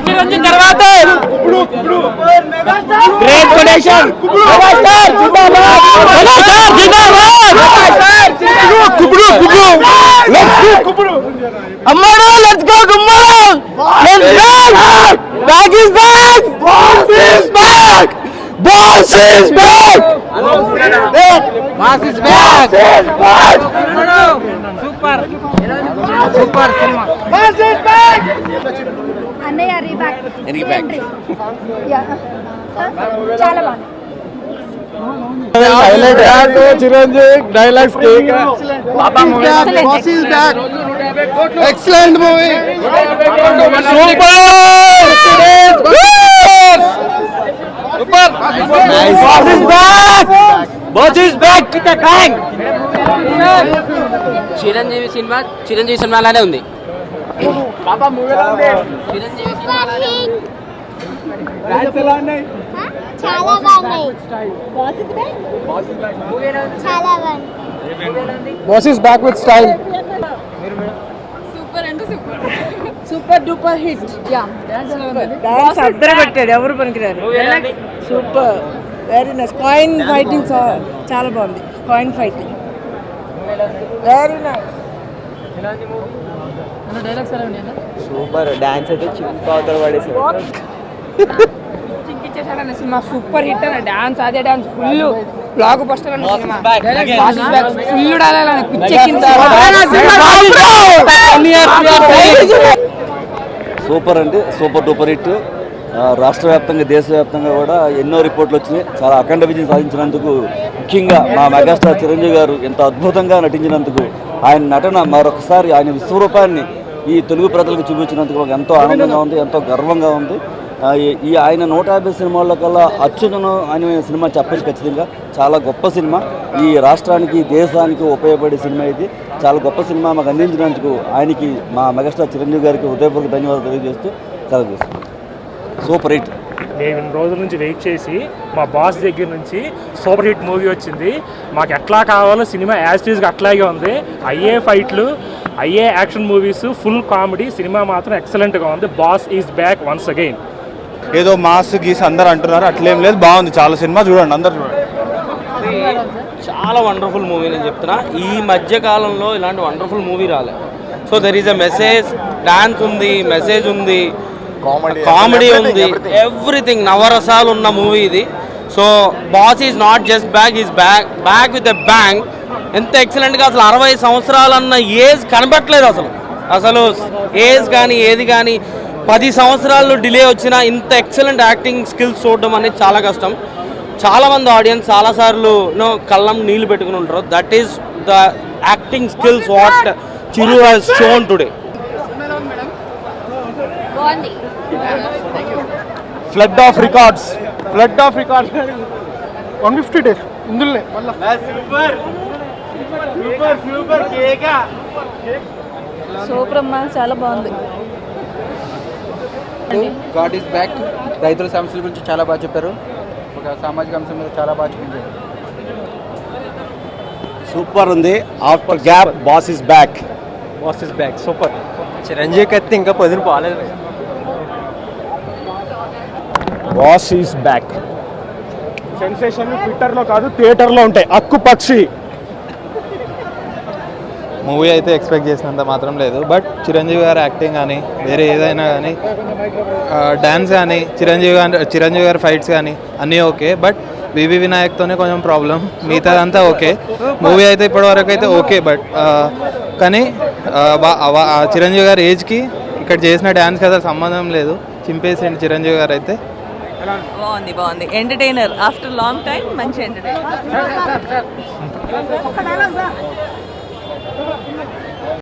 చిరంజీవి తర్వాత గ్రేట్ కొనేషన్ అమ్మాడు లెట్స్ గో గుమ్మడు back is back boss is back boss is back boss is back super super cinema boss is back అన్నయ్య రీబ్యాక్ యా చాలా బాగుంది హైలైట్ చిరంజీవి డైలాగ్స్ కేక్ boss is back excellent movie super super nice boss is back boss is back with a bang Chiranjeevi సినిమాలానే ఉంది. చాలా బాగున్నాయి. చాలా బాగుంది. Boss is back with style super అంటే super super duper hit. Dance అద్దరు పెట్టాడు, ఎవరు పనికిరారు. Super, very nice. Coin fighting చాలా బాగుంది. Coin fighting very nice. Super dance అయితే చిక్కుతారు పడేసారు. చింకిచ్చేసాడన్న సినిమా సూపర్ హిట్ అన్న. డాన్స్ అదే dance full blockbuster cinema సినిమా. ఫుల్ డాలే పిచ్చెక్కింది. సూపర్ అండి, సూపర్ డూపర్ హిట్. రాష్ట్ర వ్యాప్తంగా దేశవ్యాప్తంగా కూడా ఎన్నో రిపోర్ట్లు వచ్చినాయి. చాలా అఖండ విజయం సాధించినందుకు, ముఖ్యంగా మా మెగాస్టార్ చిరంజీవి గారు ఎంత అద్భుతంగా నటించినందుకు, ఆయన నటన మరొకసారి ఆయన విశ్వరూపాన్ని ఈ తెలుగు ప్రజలకు చూపించినందుకు మాకు ఎంతో ఆనందంగా ఉంది, ఎంతో గర్వంగా ఉంది. ఈ ఆయన 150 సినిమాల్లో కల్లా అత్యున్నతం అనే సినిమా చెప్పచ్చు ఖచ్చితంగా. చాలా గొప్ప సినిమా, ఈ రాష్ట్రానికి దేశానికి ఉపయోగపడే సినిమా ఇది. చాలా గొప్ప సినిమా మాకు అందించినందుకు ఆయనకి, మా మెగాస్టార్ చిరంజీవి గారికి హృదయపూర్వక ధన్యవాదాలు తెలియజేస్తూ సెలవు చేస్తాం. Super hit. నేను ఇన్ని రోజుల నుంచి వెయిట్ చేసి మా బాస్ దగ్గర నుంచి సూపర్ హిట్ మూవీ వచ్చింది. మాకు ఎట్లా కావాలో సినిమా యాజ్ టీజ్గా అట్లాగే ఉంది. అయ్యే ఫైట్లు, అయ్యే action movies, full comedy. Cinema మాత్రం ఎక్సలెంట్గా ఉంది. Boss is back once again. ఏదో మాస్ గీస్ అందరు అంటున్నారు, అట్లేం లేదు, బాగుంది. చాలా సినిమా చూడండి, అందరు చూడండి. చాలా వండర్ఫుల్ మూవీ నేను చెప్తున్నా. ఈ మధ్య కాలంలో ఇలాంటి వండర్ఫుల్ మూవీ రాలే. So there is a message, dance ఉంది, మెసేజ్ ఉంది, కామెడీ ఉంది, ఎవ్రీథింగ్. నవరసాలు ఉన్న మూవీ ఇది. So boss is not just back, is back with a bang. ఎంత ఎక్సలెంట్గా, అసలు 60 సంవత్సరాలన్న ఏజ్ కనబట్టలేదు. అసలు ఏజ్ కానీ ఏది కానీ 10 సంవత్సరాలు డిలే వచ్చినా ఇంత ఎక్సలెంట్ యాక్టింగ్ స్కిల్స్ చూడడం అనేది చాలా కష్టం. చాలామంది ఆడియన్స్ చాలాసార్లు కళ్ళం నీళ్లు పెట్టుకుని ఉంటారు. That is the acting skills what Chiru has shown today. Flood of records 150 days ఇందులో సూపర్ అమ్మా, చాలా బాగుంది. God is back. రైతుల సమస్యల గురించి చాలా బాగా చెప్పారు. ఒక సామాజిక అంశం మీద చాలా బాగా చూపించారు. సూపర్ ఉంది. After gap boss is back. Super. Chiranjeevi కత్తి ఇంకా 10 పోలేదు. Boss is back. సెన్సేషన్ ట్విట్టర్లో కాదు, థియేటర్లో ఉంటాయి. అక్కు పక్షి మూవీ అయితే ఎక్స్పెక్ట్ చేసినంత మాత్రం లేదు. బట్ చిరంజీవి గారి యాక్టింగ్ కానీ, వేరే ఏదైనా కానీ, డ్యాన్స్ కానీ, చిరంజీవి గారి ఫైట్స్ కానీ అన్నీ ఓకే. బట్ వివి వినాయక్తోనే కొంచెం ప్రాబ్లం. మిగతాదంతా ఓకే. మూవీ అయితే ఇప్పటివరకు అయితే ఓకే. బట్ కానీ చిరంజీవి గారి ఏజ్కి ఇక్కడ చేసిన డ్యాన్స్కి అసలు సంబంధం లేదు. చింపేసింది చిరంజీవి గారు అయితే. బాగుంది. ఎంటర్టైనర్. ఆఫ్టర్ లాంగ్ టైం మంచి ఎంటర్టైనర్.